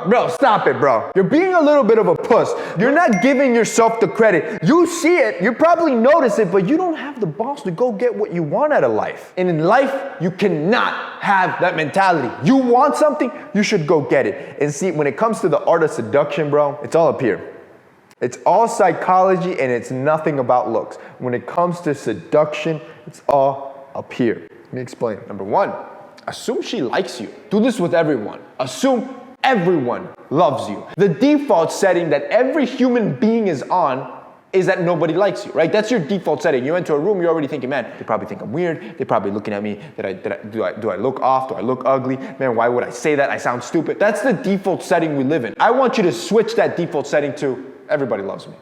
Bro, stop it, bro. You're being a little bit of a puss. You're not giving yourself the credit. You see it, you probably notice it, but you don't have the balls to go get what you want out of life. And in life, you cannot have that mentality. You want something, you should go get it. And see, when it comes to the art of seduction, bro, it's all up here. It's all psychology and it's nothing about looks. When it comes to seduction, it's all up here. Let me explain. Number one, assume she likes you. Do this with everyone. Assume everyone loves you. The default setting that every human being is on is that nobody likes you, right? That's your default setting. You enter a room, you're already thinking, man, they probably think I'm weird. They're probably looking at me. Do I look off? Do I look ugly? Man, why would I say that? I sound stupid. That's the default setting we live in. I want you to switch that default setting to everybody loves me.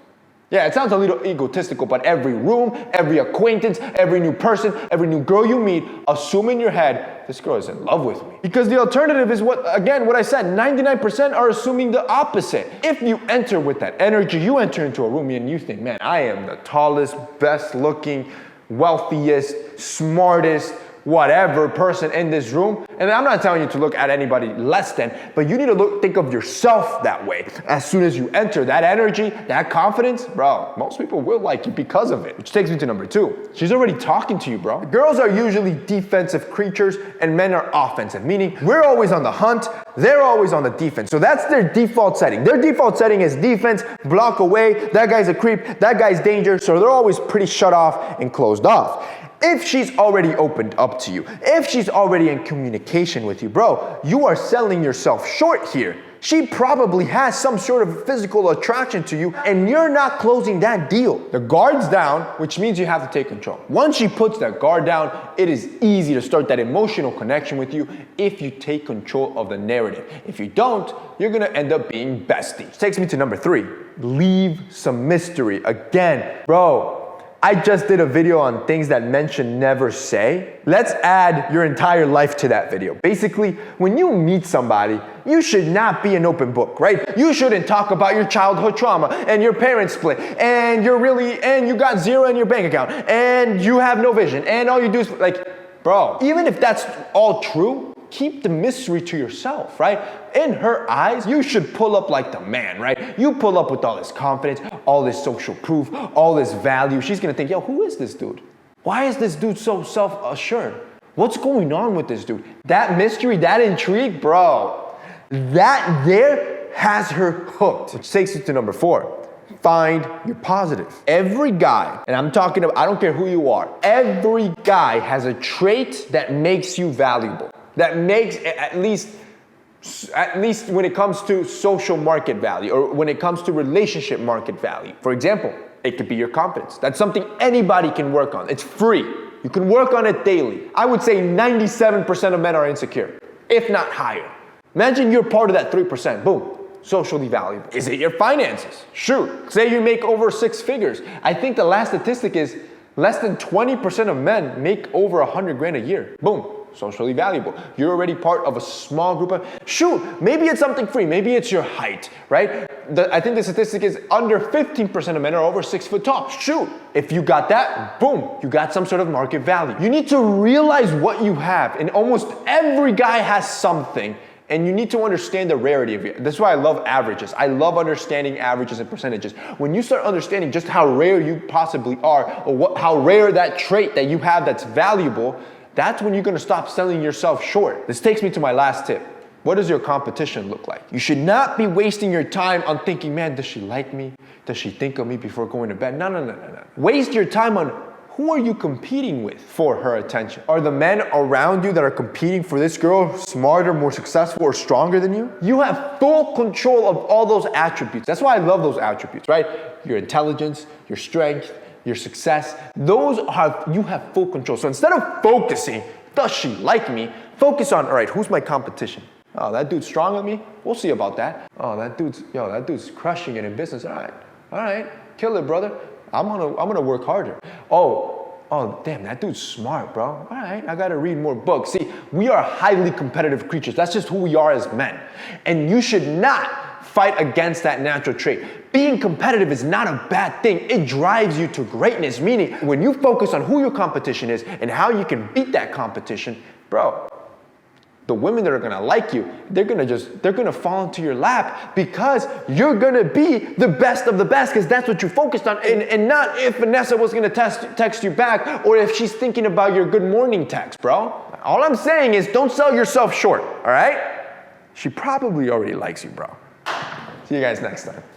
Yeah, it sounds a little egotistical, but every room, every acquaintance, every new person, every new girl you meet, assume in your head, this girl is in love with me. Because the alternative is what I said, 99% are assuming the opposite. If you enter with that energy, you enter into a room and you think, man, I am the tallest, best looking, wealthiest, smartest, whatever person in this room. And I'm not telling you to look at anybody less than, but you need to think of yourself that way. As soon as you enter that energy, that confidence, bro, most people will like you because of it. Which takes me to number two. She's already talking to you, bro. Girls are usually defensive creatures and men are offensive, meaning we're always on the hunt, they're always on the defense. So that's their default setting. Their default setting is defense, block away, that guy's a creep, that guy's danger. So they're always pretty shut off and closed off. If she's already opened up to you, if she's already in communication with you, bro, you are selling yourself short here. She probably has some sort of physical attraction to you and you're not closing that deal. The guard's down, which means you have to take control. Once she puts that guard down, it is easy to start that emotional connection with you if you take control of the narrative. If you don't, you're gonna end up being besties. Which takes me to number three, leave some mystery. Again, bro, I just did a video on things that men should never say. Let's add your entire life to that video. Basically, when you meet somebody, you should not be an open book, right? You shouldn't talk about your childhood trauma and your parents split and you got zero in your bank account and you have no vision and all you do is bro, even if that's all true, keep the mystery to yourself, right? In her eyes, you should pull up like the man, right? You pull up with all this confidence, all this social proof, all this value. She's gonna think, yo, who is this dude? Why is this dude so self-assured? What's going on with this dude? That mystery, that intrigue, bro, that there has her hooked. Which takes you to number four. Find your positive. Every guy, and I'm talking about, I don't care who you are, every guy has a trait that makes you valuable. That makes, at least when it comes to social market value or when it comes to relationship market value. For example, it could be your confidence. That's something anybody can work on. It's free. You can work on it daily. I would say 97% of men are insecure, if not higher. Imagine you're part of that 3%. Boom. Socially valuable. Is it your finances? Shoot. Say you make over 6 figures. I think the last statistic is less than 20% of men make over 100 grand a year. Boom. Socially valuable. You're already part of a small group of, shoot, maybe it's something free. Maybe it's your height, right? I think the statistic is under 15% of men are over 6 foot tall. Shoot, if you got that, boom, you got some sort of market value. You need to realize what you have, and almost every guy has something. And you need to understand the rarity of it. That's why I love averages. I love understanding averages and percentages. When you start understanding just how rare you possibly are, or how rare that trait that you have that's valuable, that's when you're gonna stop selling yourself short. This takes me to my last tip. What does your competition look like? You should not be wasting your time on thinking, man, does she like me? Does she think of me before going to bed? No. Waste your time on who are you competing with for her attention? Are the men around you that are competing for this girl smarter, more successful, or stronger than you? You have full control of all those attributes. That's why I love those attributes, right? Your intelligence, your strength, your success. You have full control. So instead of focusing, does she like me? Focus on, all right, who's my competition? Oh, that dude's strong with me? We'll see about that. Oh, that dude's crushing it in business. All right, kill it, brother. I'm gonna work harder. Oh, damn, that dude's smart, bro. All right, I gotta read more books. See, we are highly competitive creatures. That's just who we are as men. And you should not fight against that natural trait. Being competitive is not a bad thing. It drives you to greatness, meaning when you focus on who your competition is and how you can beat that competition, bro, The women that are gonna like you, they're gonna fall into your lap because you're gonna be the best of the best, because that's what you focused on, and not if Vanessa was gonna text you back or if she's thinking about your good morning text, bro. All I'm saying is don't sell yourself short, all right? She probably already likes you, bro. See you guys next time.